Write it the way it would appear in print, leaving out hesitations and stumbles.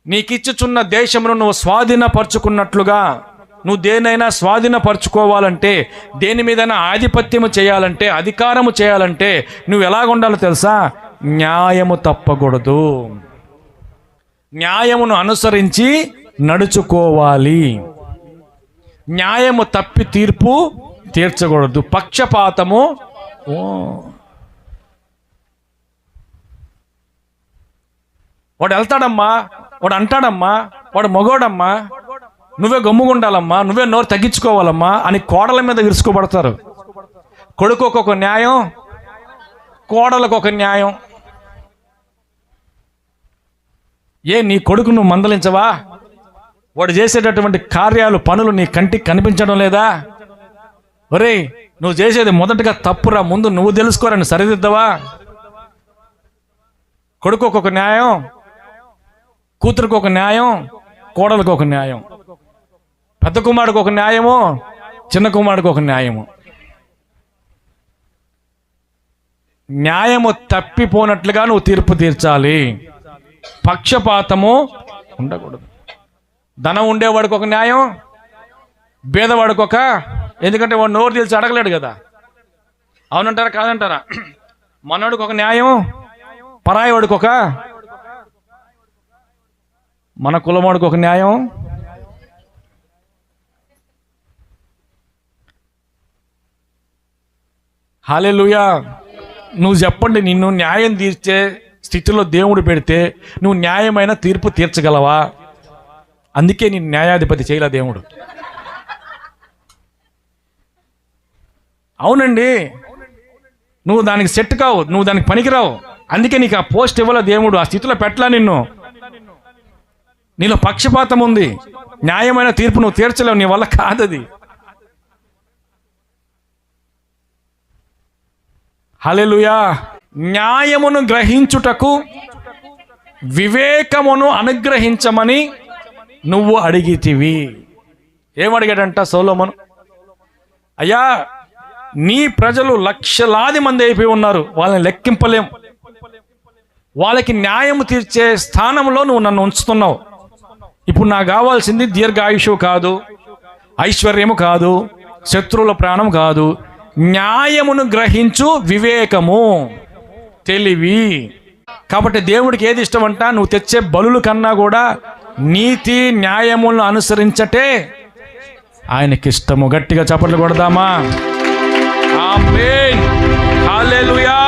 నీకిచ్చుచున్న దేశమును నువ్వు స్వాధీనపరచుకున్నట్లుగా, నువ్వు దేనైనా స్వాధీనపరచుకోవాలంటే, దేని మీదైనా ఆధిపత్యము చేయాలంటే, అధికారము చేయాలంటే నువ్వు ఎలాగుండాలో తెలుసా? న్యాయము తప్పకూడదు, న్యాయమును అనుసరించి నడుచుకోవాలి. న్యాయము తప్పి తీర్పు తీర్చకూడదు. పక్షపాతము వాడు వెళ్తాడమ్మా, వాడు అంటాడమ్మా, వాడు మగోడమ్మా, నువ్వే గమ్ముగుండాలమ్మా, నువ్వే నోరు తగ్గించుకోవాలమ్మా అని కోడల మీద విరుచుకోబడతారు. కొడుకు ఒక న్యాయం, కోడలకు ఒక న్యాయం. నీ కొడుకు నువ్వు మందలించవా? వాడు చేసేటటువంటి కార్యాలు, పనులు నీ కంటికి కనిపించడం లేదా? ఒరేయ్, నువ్వు చేసేది మొదటగా తప్పురా, ముందు నువ్వు తెలుసుకోరని సరిదిద్దవా? కొడుకు ఒక న్యాయం, కూతురుకు ఒక న్యాయం, కోడలకు ఒక న్యాయం, పెద్ద కుమారుడికి ఒక న్యాయము, చిన్న కుమారుడికి ఒక న్యాయము. న్యాయము తప్పిపోనట్లుగా నువ్వు తీర్పు తీర్చాలి. పక్షపాతము ఉండకూడదు. ధనం ఉండేవాడికి ఒక న్యాయం, బేదవాడికి ఒక, ఎందుకంటే వాడు నోరు తెలిసి అడగలేడు కదా. అవునంటారా కాదంటారా? మనోడికి ఒక న్యాయం, పరాయివాడికి ఒక, మన కులవాడికి ఒక న్యాయం. హల్లెలూయా. నువ్వు చెప్పండి, నిన్ను న్యాయం తీర్చే స్థితిలో దేవుడు పెడితే నువ్వు న్యాయమైన తీర్పు తీర్చగలవా? అందుకే నీ న్యాయాధిపతి చేయలే దేవుడు. అవునండి, నువ్వు దానికి సెట్ కావు, నువ్వు దానికి పనికిరావు. అందుకే నీకు ఆ పోస్ట్ ఇవ్వలే దేవుడు, ఆ స్థితిలో పెట్టలా నిన్ను. నీలో పక్షపాతం ఉంది, న్యాయమైన తీర్పు నువ్వు తీర్చలేవు, నీ వల్ల కాదది. హల్లెలూయా. న్యాయమును గ్రహించుటకు వివేకమును అనుగ్రహించమని నువ్వు అడిగితివి. ఏమడిగాడంట సొలొమోను? అయ్యా, నీ ప్రజలు లక్షలాది మంది అయిపోయి ఉన్నారు, వాళ్ళని లెక్కింపలేం. వాళ్ళకి న్యాయం తీర్చే స్థానంలో నువ్వు నన్ను ఉంచుతున్నావు. ఇప్పుడు నాకు కావాల్సింది దీర్ఘాయుషు కాదు, ఐశ్వర్యము కాదు, శత్రువుల ప్రాణం కాదు, న్యాయమును గ్రహించు వివేకము, తెలివి. కాబట్టి దేవుడికి ఏది ఇష్టం అంట? నువ్వు తెచ్చే బలుల కన్నా కూడా నీతి న్యాయములను అనుసరించటే ఆయనకి ఇష్టము. గట్టిగా చప్పట్లు కొడదామా? ఆమేన్. హల్లెలూయా.